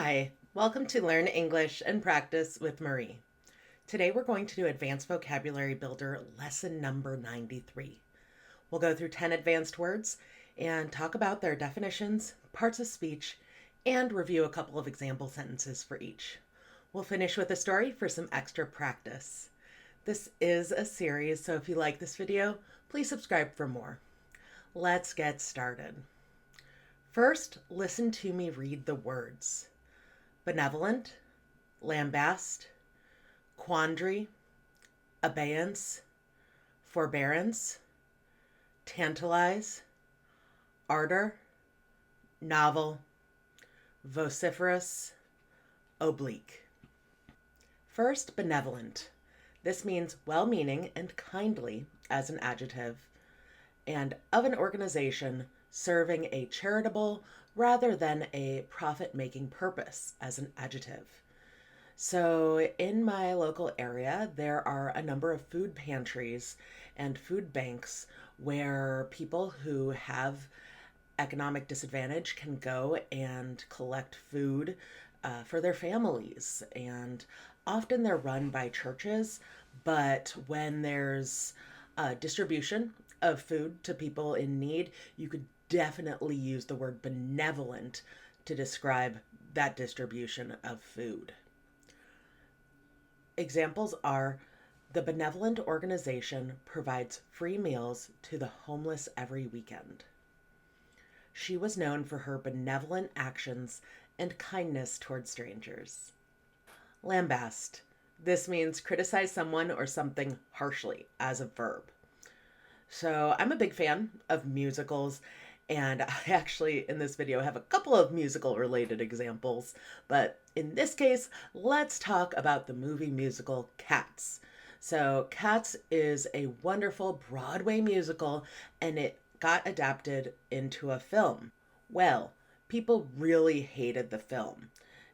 Hi, welcome to Learn English and Practice with Marie. Today we're going to do Advanced Vocabulary Builder lesson number 93. We'll go through 10 advanced words and talk about their definitions, parts of speech, and review a couple of example sentences for each. We'll finish with a story for some extra practice. This is a series, so if you like this video, please subscribe for more. Let's get started. First, listen to me read the words. Benevolent, Lambaste, Quandary, Abeyance, Forbearance, Tantalize, Ardor, Novel, Vociferous, Oblique. First, benevolent. This means well-meaning and kindly as an adjective, and of an organization serving a charitable rather than a profit-making purpose as an adjective. So in my local area, there are a number of food pantries and food banks where people who have economic disadvantage can go and collect food for their families. And often they're run by churches, but when there's distribution of food to people in need, you could definitely use the word benevolent to describe that distribution of food. Examples are: the benevolent organization provides free meals to the homeless every weekend. She was known for her benevolent actions and kindness toward strangers. Lambaste. This means criticize someone or something harshly as a verb. So I'm a big fan of musicals, and I actually, in this video, have a couple of musical related examples. But in this case, let's talk about the movie musical Cats. So Cats is a wonderful Broadway musical, and it got adapted into a film. Well, people really hated the film.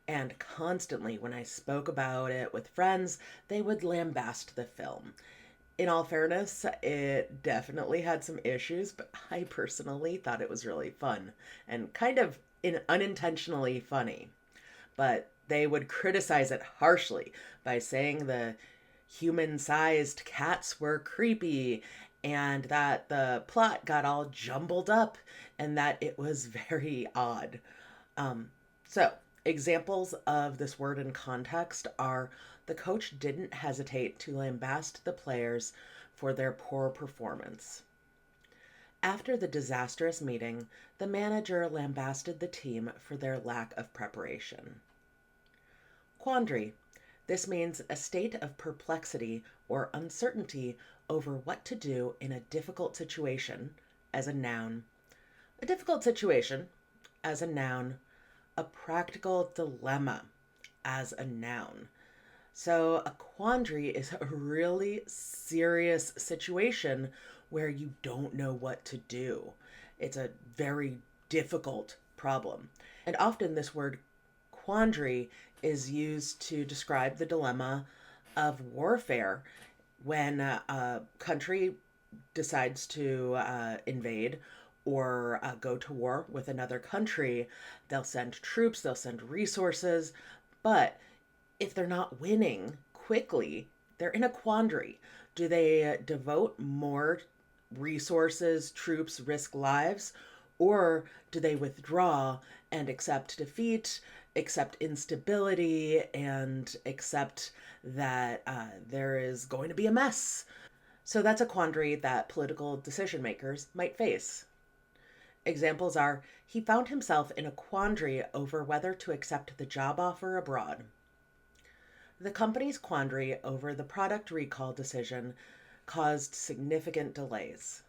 And constantly, when I spoke about it with friends, they would lambaste the film. In all fairness, it definitely had some issues, but I personally thought it was really fun and kind of unintentionally funny. But they would criticize it harshly by saying the human-sized cats were creepy and that the plot got all jumbled up and that it was very odd. So, examples of this word in context are: the coach didn't hesitate to lambaste the players for their poor performance. After the disastrous meeting, the manager lambasted the team for their lack of preparation. Quandary. This means a state of perplexity or uncertainty over what to do in a difficult situation as a noun. A difficult situation as a noun. A practical dilemma as a noun. So a quandary is a really serious situation where you don't know what to do. It's a very difficult problem. And often this word quandary is used to describe the dilemma of warfare when a country decides to invade or go to war with another country. They'll send troops, they'll send resources, but if they're not winning quickly, they're in a quandary. Do they devote more resources, troops, risk lives, or do they withdraw and accept defeat, accept instability, and accept that there is going to be a mess? So that's a quandary that political decision makers might face. Examples are: he found himself in a quandary over whether to accept the job offer abroad. The company's quandary over the product recall decision caused significant delays.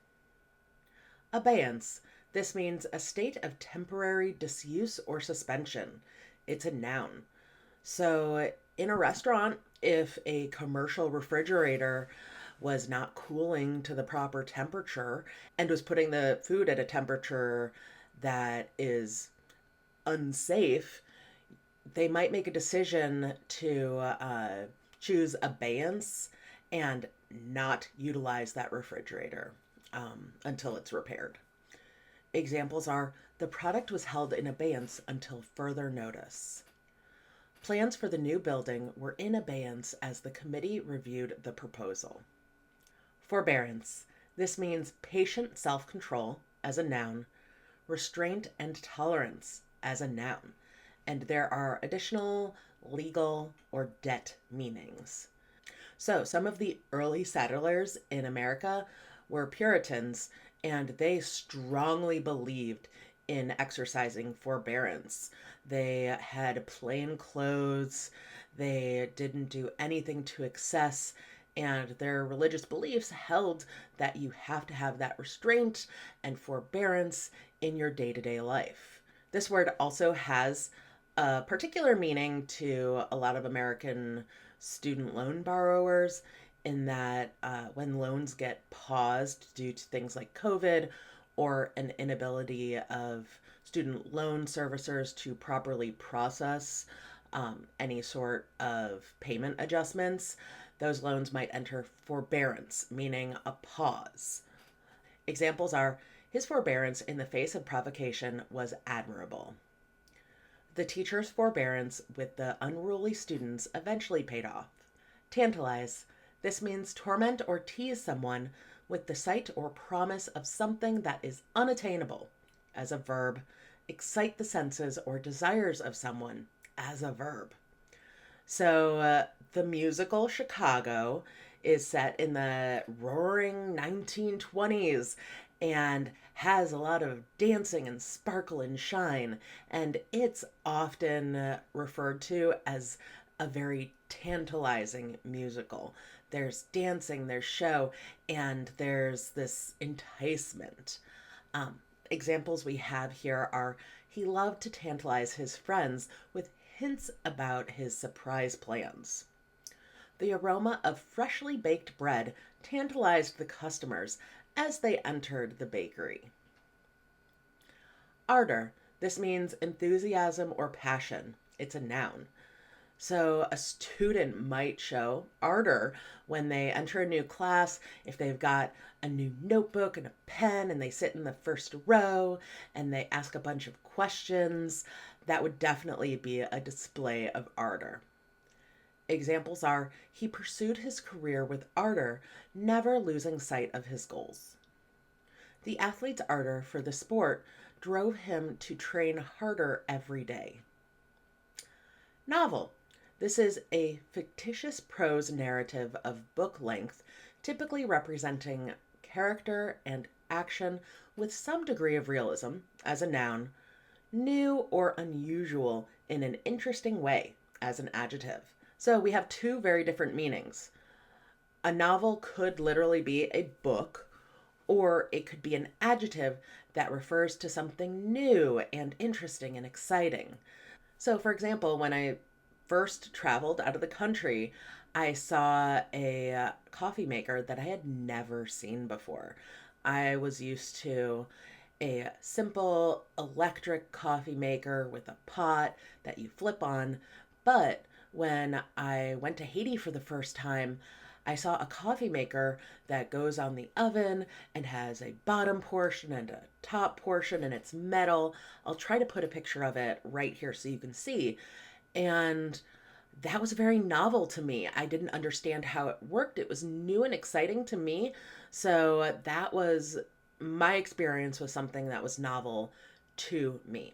Abeyance. This means a state of temporary disuse or suspension. It's a noun. So in a restaurant, if a commercial refrigerator was not cooling to the proper temperature and was putting the food at a temperature that is unsafe, they might make a decision to choose abeyance and not utilize that refrigerator until it's repaired. Examples are: the product was held in abeyance until further notice. Plans for the new building were in abeyance as the committee reviewed the proposal. Forbearance. This means patient self-control as a noun, restraint and tolerance as a noun, and there are additional legal or debt meanings. So, some of the early settlers in America were Puritans, and they strongly believed in exercising forbearance. They had plain clothes, they didn't do anything to excess, and their religious beliefs held that you have to have that restraint and forbearance in your day to day life. This word also has a particular meaning to a lot of American student loan borrowers, in that when loans get paused due to things like COVID or an inability of student loan servicers to properly process any sort of payment adjustments, those loans might enter forbearance, meaning a pause. Examples are, his forbearance in the face of provocation was admirable. The teacher's forbearance with the unruly students eventually paid off. Tantalize. This means torment or tease someone with the sight or promise of something that is unattainable, as a verb. Excite the senses or desires of someone, as a verb. So the musical Chicago is set in the roaring 1920s and has a lot of dancing and sparkle and shine, and it's often referred to as a very tantalizing musical. There's dancing, there's show, and there's this enticement. Examples we have here are, he loved to tantalize his friends with hints about his surprise plans. The aroma of freshly baked bread tantalized the customers as they entered the bakery. Ardor. This means enthusiasm or passion. It's a noun. So a student might show ardor when they enter a new class, if they've got a new notebook and a pen and they sit in the first row and they ask a bunch of questions. That would definitely be a display of ardor. Examples are, he pursued his career with ardor, never losing sight of his goals. The athlete's ardor for the sport drove him to train harder every day. Novel. This is a fictitious prose narrative of book length, typically representing character and action with some degree of realism, as a noun, new or unusual in an interesting way, as an adjective. So we have two very different meanings. A novel could literally be a book, or it could be an adjective that refers to something new and interesting and exciting. So, for example, when I first traveled out of the country, I saw a coffee maker that I had never seen before. I was used to a simple electric coffee maker with a pot that you flip on, but when I went to Haiti for the first time, I saw a coffee maker that goes on the oven and has a bottom portion and a top portion, and it's metal. I'll try to put a picture of it right here so you can see. And that was very novel to me. I didn't understand how it worked. It was new and exciting to me. So that was my experience with something that was novel to me.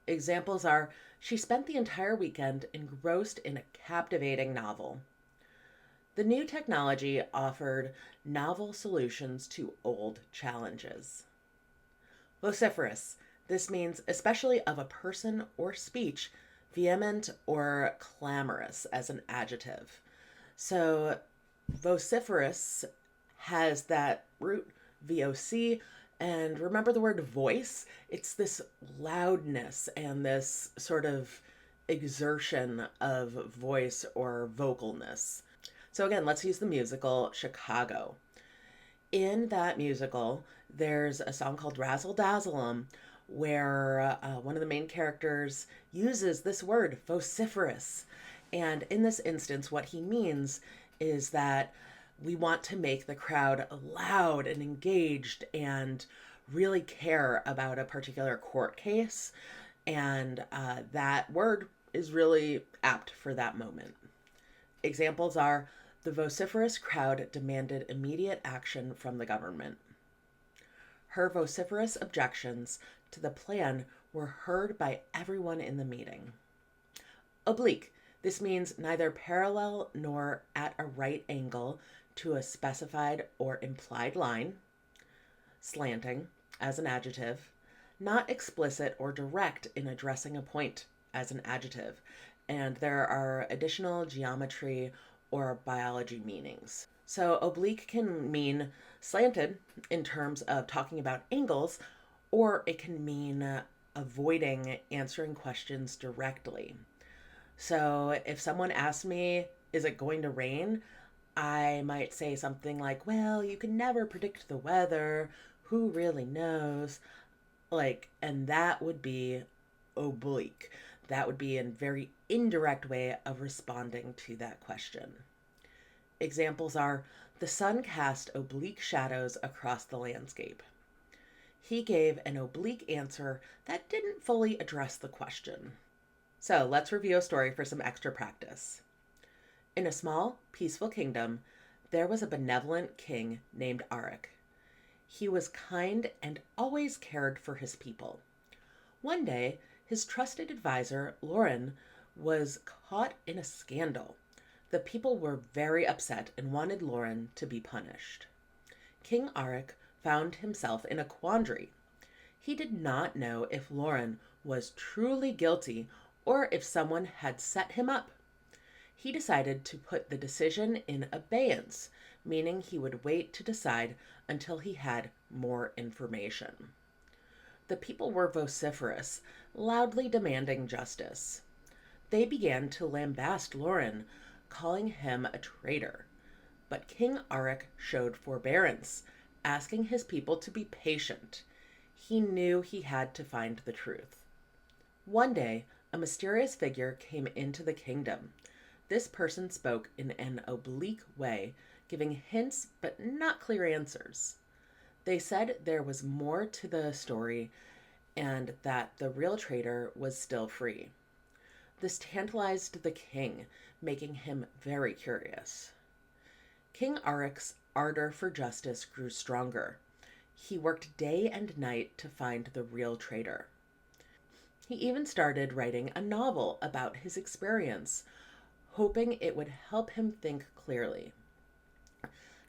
Examples are, she spent the entire weekend engrossed in a captivating novel. The new technology offered novel solutions to old challenges. Vociferous. This means especially of a person or speech, vehement or clamorous, as an adjective. So vociferous has that root VOC, and remember the word voice? It's this loudness and this sort of exertion of voice or vocalness. So again, let's use the musical Chicago. In that musical, there's a song called Razzle Dazzle 'Em, where one of the main characters uses this word, vociferous. And in this instance, what he means is that we want to make the crowd loud and engaged and really care about a particular court case. And that word is really apt for that moment. Examples are the vociferous crowd demanded immediate action from the government. Her vociferous objections to the plan were heard by everyone in the meeting. Oblique. This means neither parallel nor at a right angle to a specified or implied line. Slanting, as an adjective. Not explicit or direct in addressing a point, as an adjective. And there are additional geometry or biology meanings. So oblique can mean slanted in terms of talking about angles, or it can mean avoiding answering questions directly. So if someone asks me, is it going to rain? I might say something like, well, you can never predict the weather. Who really knows? And that would be oblique. That would be a very indirect way of responding to that question. Examples are, the sun cast oblique shadows across the landscape. He gave an oblique answer that didn't fully address the question. So let's review a story for some extra practice. In a small, peaceful kingdom, there was a benevolent king named Auric. He was kind and always cared for his people. One day, his trusted advisor, Lauren, was caught in a scandal. The people were very upset and wanted Lauren to be punished. King Auric found himself in a quandary. He did not know if Lauren was truly guilty or if someone had set him up. He decided to put the decision in abeyance, meaning he would wait to decide until he had more information. The people were vociferous, loudly demanding justice. They began to lambaste Lauren, calling him a traitor. But King Auric showed forbearance, asking his people to be patient. He knew he had to find the truth. One day, a mysterious figure came into the kingdom. This person spoke in an oblique way, giving hints but not clear answers. They said there was more to the story and that the real traitor was still free. This tantalized the king, making him very curious. King Auric's ardor for justice grew stronger. He worked day and night to find the real traitor. He even started writing a novel about his experience, hoping it would help him think clearly.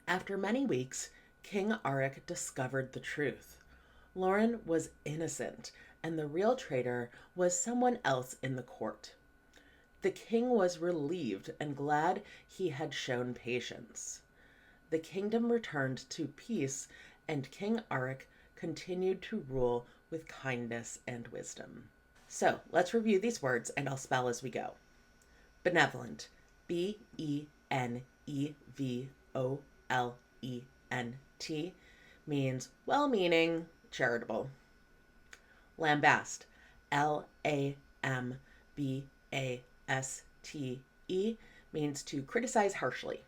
After many weeks, King Auric discovered the truth. Lauren was innocent, and the real traitor was someone else in the court. The king was relieved and glad he had shown patience. The kingdom returned to peace, and King Auric continued to rule with kindness and wisdom. So let's review these words, and I'll spell as we go. Benevolent, Benevolent, means well-meaning, charitable. Lambaste, Lambaste, means to criticize harshly.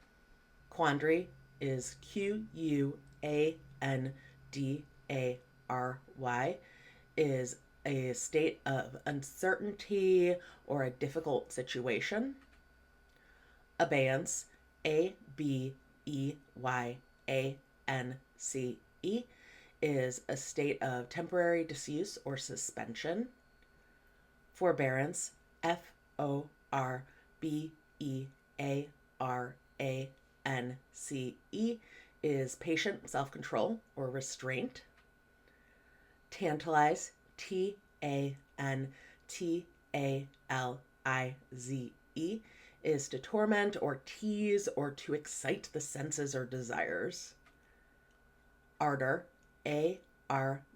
Quandary is Quandary, is a state of uncertainty or a difficult situation. Abeyance, Abeyance, is a state of temporary disuse or suspension. Forbearance, Forbearance, is patient self-control or restraint. Tantalize, Tantalize, is to torment or tease or to excite the senses or desires. Ardor, Ardor,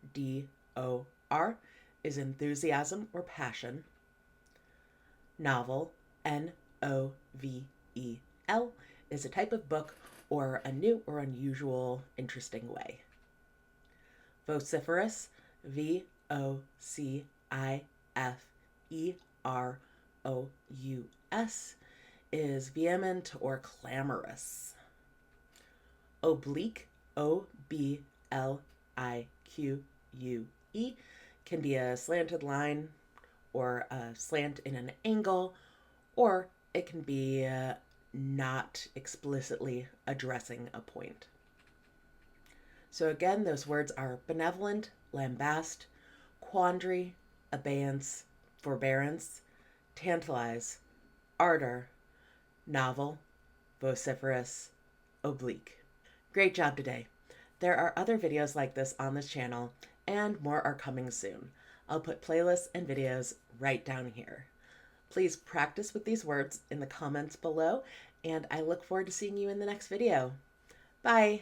is enthusiasm or passion. Novel, Novel, is a type of book or a new or unusual, interesting way. Vociferous, Vociferous, is vehement or clamorous. Oblique, Oblique, can be a slanted line or a slant in an angle, or it can be not explicitly addressing a point. So again, those words are benevolent, lambast, quandry, abeyance, forbearance, tantalize, ardor, novel, vociferous, oblique. Great job today. There are other videos like this on this channel, and more are coming soon. I'll put playlists and videos right down here. Please practice with these words in the comments below, and I look forward to seeing you in the next video. Bye!